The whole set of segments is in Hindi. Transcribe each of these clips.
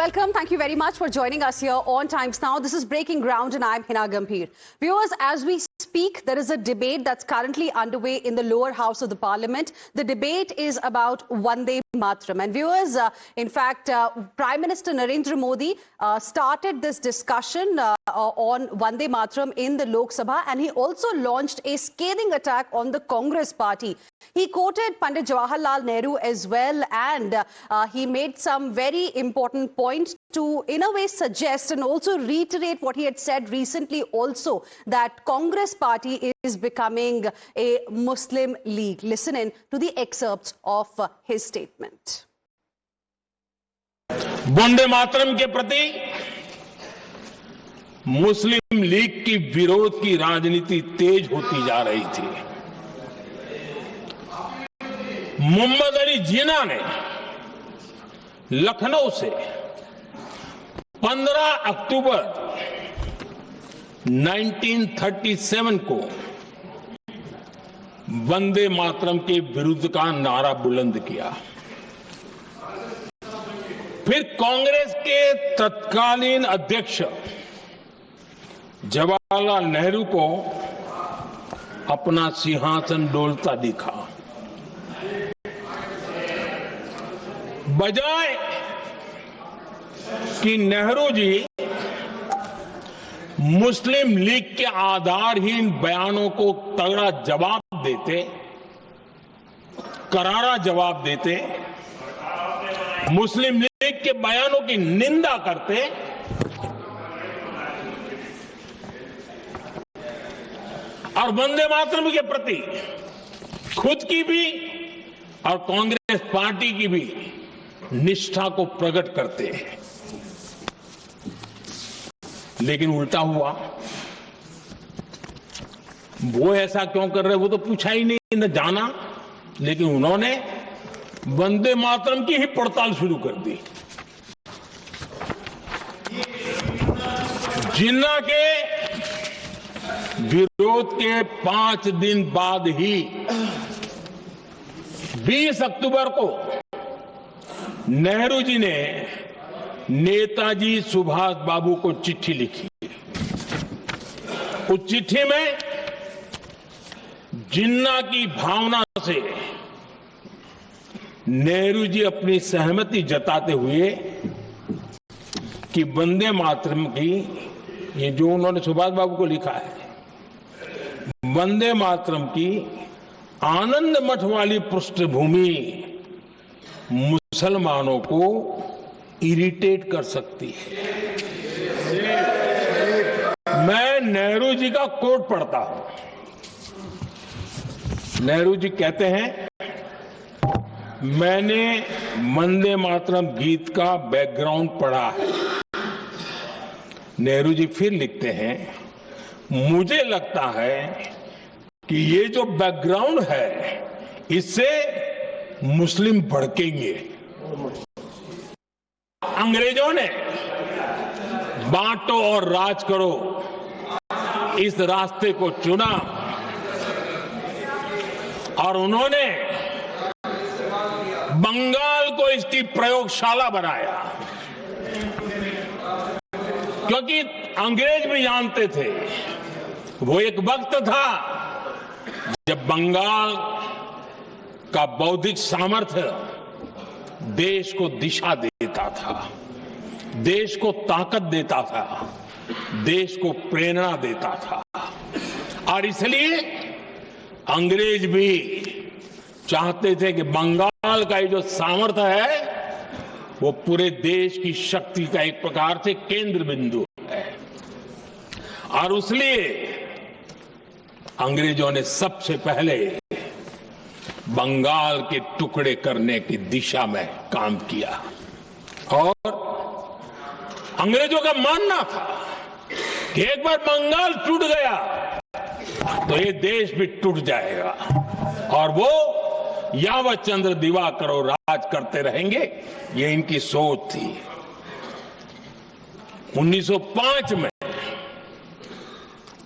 welcome. Thank you very much for joining us here on Times Now. This is Breaking Ground and I'm Hina Gambhir. Viewers, as we speak, there is a debate that's currently underway in the lower house of the parliament. The debate is about Vande Mataram. And viewers, in fact, Prime Minister Narendra Modi started this discussion on Vande Mataram in the Lok Sabha, and he also launched a scathing attack on the Congress party. He quoted Pandit Jawaharlal Nehru as well, and he made some very important points to, in a way, suggest and also reiterate what he had said recently also, that Congress party is becoming a Muslim league. Listen in to the excerpts of his statement. Vande Mataram के प्रति मुस्लिम लीग की विरोध की राजनीति तेज होती जा रही थी। मोहम्मद अली जिन्ना ने लखनऊ से 15 अक्टूबर 1937 को वंदे मातरम के विरुद्ध का नारा बुलंद किया। फिर कांग्रेस के तत्कालीन अध्यक्ष जवाहरलाल नेहरू को अपना सिंहासन डोलता दिखा। बजाय कि नेहरू जी मुस्लिम लीग के आधारहीन बयानों को तगड़ा जवाब देते, करारा जवाब देते, मुस्लिम लीग के बयानों की निंदा करते, और वंदे मातरम के प्रति खुद की भी और कांग्रेस पार्टी की भी निष्ठा को प्रकट करते हैं। लेकिन उल्टा हुआ। वो ऐसा क्यों कर रहे वो तो पूछा ही नहीं, न जाना। लेकिन उन्होंने वंदे मातरम की ही पड़ताल शुरू कर दी। जिन्ना के विरोध के 5 दिन बाद ही 20 अक्टूबर को नेहरू जी ने नेताजी सुभाष बाबू को चिट्ठी लिखी। उस चिट्ठी में जिन्ना की भावना से नेहरू जी अपनी सहमति जताते हुए कि वंदे मातरम की, ये जो उन्होंने सुभाष बाबू को लिखा है, वंदे मातरम की आनंद मठ वाली पृष्ठभूमि मुसलमानों को इरिटेट कर सकती है। मैं नेहरू जी का कोट पढ़ता हूं। नेहरू जी कहते हैं, मैंने वंदे मातरम गीत का बैकग्राउंड पढ़ा है। नेहरू जी फिर लिखते हैं, मुझे लगता है कि ये जो बैकग्राउंड है इससे मुस्लिम भड़केंगे। अंग्रेजों ने बांटो और राज करो इस रास्ते को चुना और उन्होंने बंगाल को इसकी प्रयोगशाला बनाया। क्योंकि अंग्रेज भी जानते थे, वो एक वक्त था जब बंगाल का बौद्धिक सामर्थ्य देश को दिशा देता था, देश को ताकत देता था, देश को प्रेरणा देता था। और इसलिए अंग्रेज भी चाहते थे कि बंगाल का ये जो सामर्थ्य है वो पूरे देश की शक्ति का एक प्रकार से केंद्र बिंदु है। और इसलिए अंग्रेजों ने सबसे पहले बंगाल के टुकड़े करने की दिशा में काम किया। और अंग्रेजों का मानना था कि एक बार बंगाल टूट गया तो ये देश भी टूट जाएगा, और वो यावत चंद्र दिवाकरो राज करते रहेंगे, ये इनकी सोच थी। 1905 में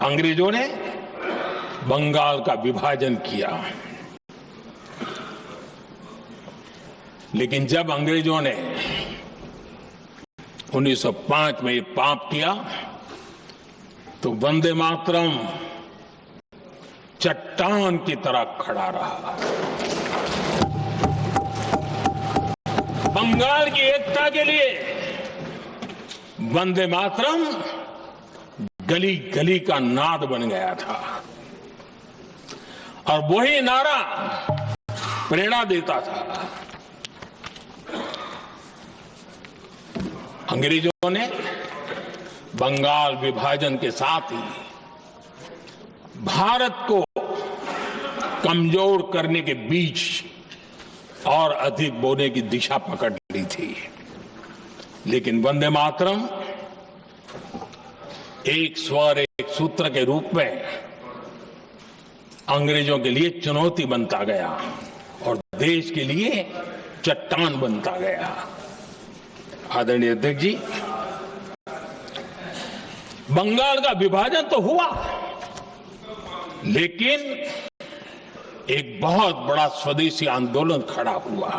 अंग्रेजों ने बंगाल का विभाजन किया। लेकिन जब अंग्रेजों ने 1905 में ये पाप किया तो वंदे मातरम चट्टान की तरह खड़ा रहा। बंगाल की एकता के लिए वंदे मातरम गली गली का नाद बन गया था और वही नारा प्रेरणा देता था। अंग्रेजों ने बंगाल विभाजन के साथ ही भारत को कमजोर करने के बीच और अधिक बोने की दिशा पकड़ ली थी, लेकिन वंदे मातरम एक स्वर एक सूत्र के रूप में अंग्रेजों के लिए चुनौती बनता गया और देश के लिए चट्टान बनता गया। आदरणीय अध्यक्ष जी, बंगाल का विभाजन तो हुआ, लेकिन एक बहुत बड़ा स्वदेशी आंदोलन खड़ा हुआ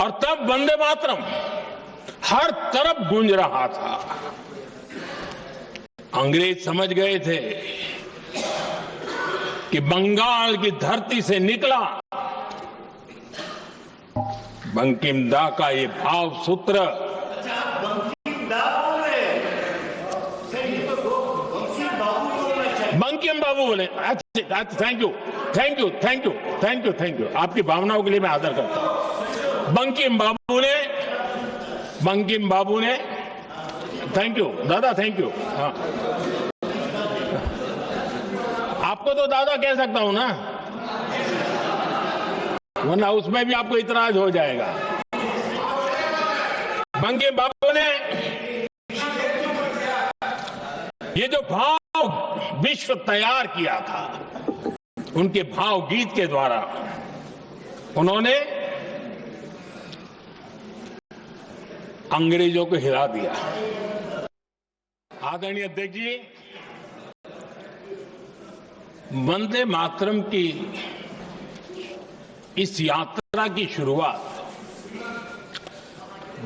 और तब वंदे मातरम हर तरफ गूंज रहा था। अंग्रेज समझ गए थे कि बंगाल की धरती से निकला बंकिम दा का ये भाव सूत्र बंकिम बाबू बोले। अच्छा, thank you thank you thank you thank you thank you, आपकी भावनाओं के लिए मैं आदर करता हूं। बंकिम बाबू ने थैंक यू दादा, थैंक यू। हाँ, आपको तो दादा कह सकता हूं ना, वरना उसमें भी आपको इतराज हो जाएगा। बंकिम बाबू ने ये जो भाव विश्व तैयार किया था, उनके भाव गीत के द्वारा उन्होंने अंग्रेजों को हिला दिया। आदरणीय अध्यक्ष जी, वंदे मातरम की इस यात्रा की शुरुआत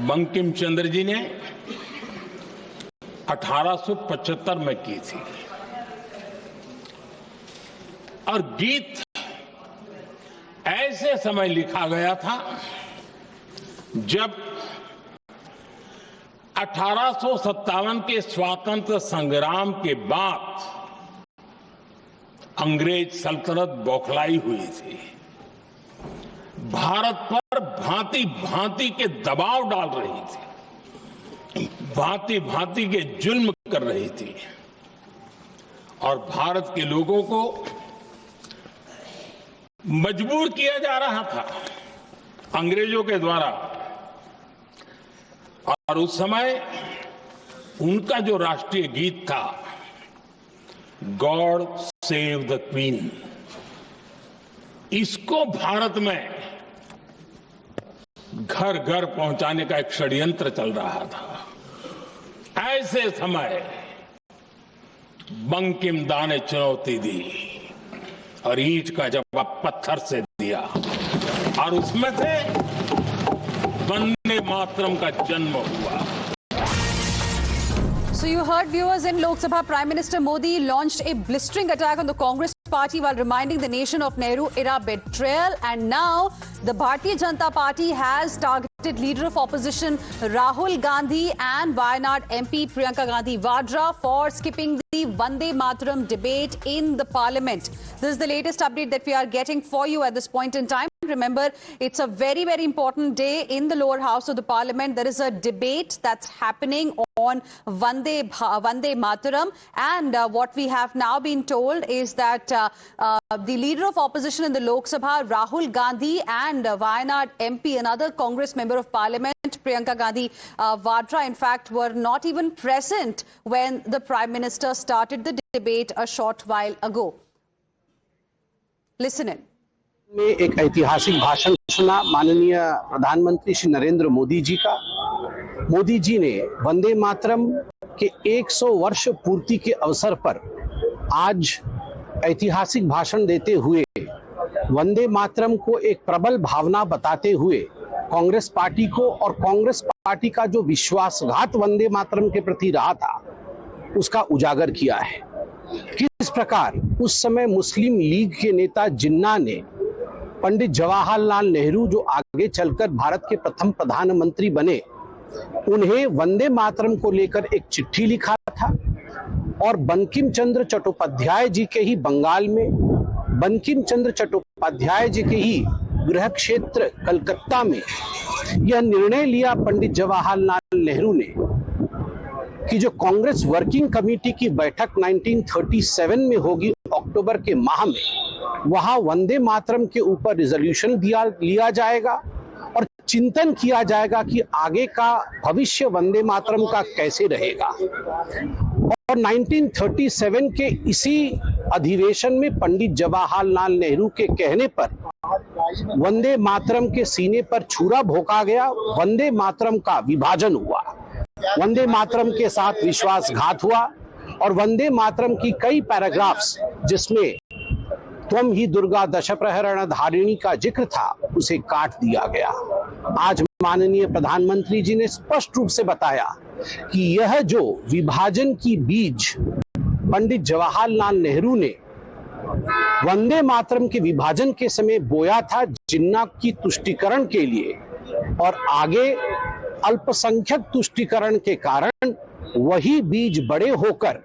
बंकिम चंद्र जी ने 1875 में की थी और गीत ऐसे समय लिखा गया था जब 1857 के स्वातंत्र संग्राम के बाद अंग्रेज सल्तनत बौखलाई हुई थी, भारत पर भांति भांति के दबाव डाल रही थी, भांति भांति के जुल्म कर रही थी और भारत के लोगों को मजबूर किया जा रहा था अंग्रेजों के द्वारा। और उस समय उनका जो राष्ट्रीय गीत था, गॉड सेव द क्वीन, इसको भारत में घर घर पहुंचाने का एक षड्यंत्र चल रहा था। ऐसे समय बंकिम दा ने चुनौती दी और ईंट का जवाब पत्थर से दिया और उसमें से वंदे मातरम का जन्म हुआ। So you heard, viewers, in Lok Sabha, Prime Minister Modi launched a blistering attack on the Congress party while reminding the nation of Nehru-era betrayal. And now the Bharatiya Janata Party has targeted Leader of Opposition Rahul Gandhi and Wayanad MP Priyanka Gandhi Vadra for skipping the Vande Mataram debate in the Parliament. This is the latest update that we are getting for you at this point in time. Remember, it's a very, very important day in the lower house of the Parliament. There is a debate that's happening on Vande Mataram, and what we have now been told is that the Leader of Opposition in the Lok Sabha, Rahul Gandhi, and Wayanad MP, another Congress Member of Parliament, Priyanka Gandhi Vadra, in fact, were not even present when the Prime Minister started the debate a short while ago. Listen in. में एक ऐतिहासिक भाषण सुना माननीय प्रधानमंत्री श्री नरेंद्र मोदी जी का। मोदी जी ने वंदे मातरम के 100 वर्ष पूर्ति के अवसर पर आज ऐतिहासिक भाषण देते हुए वंदे मातरम को एक प्रबल भावना बताते हुए कांग्रेस पार्टी को और कांग्रेस पार्टी का जो विश्वासघात वंदे मातरम के प्रति रहा था उसका उजागर किया है। किस प्रकार उस समय मुस्लिम लीग के नेता जिन्ना ने पंडित जवाहरलाल नेहरू, जो आगे चलकर भारत के प्रथम प्रधानमंत्री बने, उन्हें वंदे मातरम को लेकर एक चिट्ठी लिखा था और बंकिम चंद्र चट्टोपाध्याय जी के ही बंगाल में, बंकिम चंद्र चट्टोपाध्याय जी के ही गृह क्षेत्र कलकत्ता में यह निर्णय लिया पंडित जवाहरलाल नेहरू ने कि जो कांग्रेस वर्किंग कमेटी की बैठक 1937 में होगी अक्टूबर के माह में, वहां वंदे मातरम के ऊपर रिजोल्यूशन लिया जाएगा और चिंतन किया जाएगा कि आगे का भविष्य वंदे मातरम का कैसे रहेगा। और 1937 के इसी अधिवेशन में पंडित जवाहरलाल नेहरू के कहने पर वंदे मातरम के सीने पर छुरा भोंका गया, वंदे मातरम का विभाजन हुआ, वंदे मातरम के साथ विश्वासघात हुआ और वंदे मातरम की कई पैराग्राफ्स जिसमें त्वम ही दुर्गा दश प्रहरण धारिणी का जिक्र था, उसे काट दिया गया। आज माननीय प्रधानमंत्री जी ने स्पष्ट रूप से बताया कि यह जो विभाजन की बीज पंडित जवाहरलाल नेहरू ने वंदे मातरम के विभाजन के समय बोया था जिन्ना की तुष्टीकरण के लिए, और आगे अल्पसंख्यक तुष्टीकरण के कारण वही बीज बड़े होकर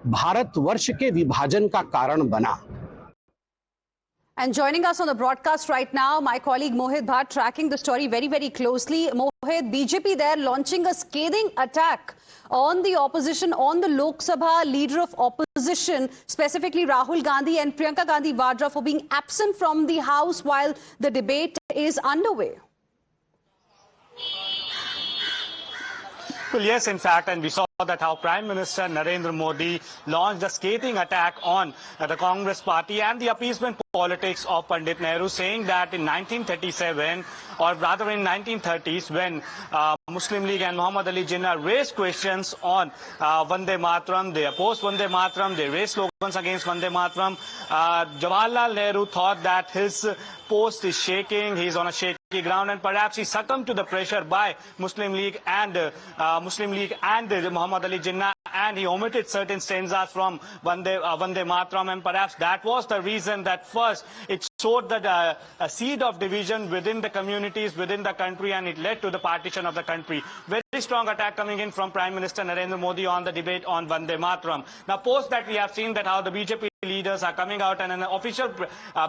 भारतवर्ष के विभाजन का कारण बना। And joining us on the broadcast right now, my colleague Mohit Bhatt, tracking the story very, very closely. Mohit, BJP there launching a scathing attack on the opposition, on the Lok Sabha leader of opposition, specifically Rahul Gandhi and Priyanka Gandhi Vadra, for being absent from the House while the debate is underway. Well, yes, in fact, and we saw that how Prime Minister Narendra Modi launched a scathing attack on the Congress party and the appeasement politics of Pandit Nehru, saying that in 1937, or rather in 1930s, when Muslim League and Muhammad Ali Jinnah raised questions on Vande Mataram, they opposed Vande Mataram, they raised slogans against Vande Mataram. Jawaharlal Nehru thought that his post is shaking, he's on a shaky ground, and perhaps he succumbed to the pressure by Muslim League and Muhammad Ali Jinnah, and he omitted certain stanzas from Vande Mataram, and perhaps that was the reason that first it sowed a seed of division within the communities, within the country, and it led to the partition of the country. Very strong attack coming in from Prime Minister Narendra Modi on the debate on Vande Mataram. Now, post that, we have seen that how the BJP leaders are coming out, and an official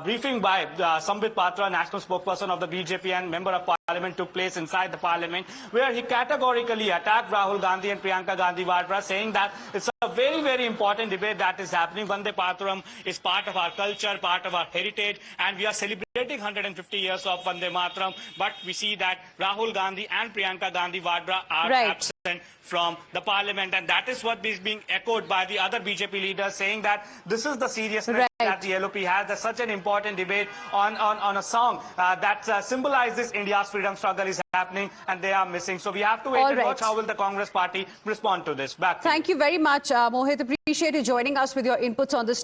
briefing by Sambit Patra, national spokesperson of the BJP and member of parliament, took place inside the parliament, where he categorically attacked Rahul Gandhi and Priyanka Gandhi Vadra, saying that it's a very, very important debate that is happening. Vande Mataram is part of our culture, part of our heritage, and we are celebrating 150 years of Vande Mataram, but we see that Rahul Gandhi and Priyanka Gandhi Vadra are absent from the parliament, and that is what is being echoed by the other BJP leaders, saying that this is the seriousness that the LOP has. There's such an important debate on a song that symbolizes India's freedom struggle is happening, and they are missing. So we have to wait and watch how will the Congress party respond to this. Back to Thank you very much, Mohit. Appreciate you joining us with your inputs on this story.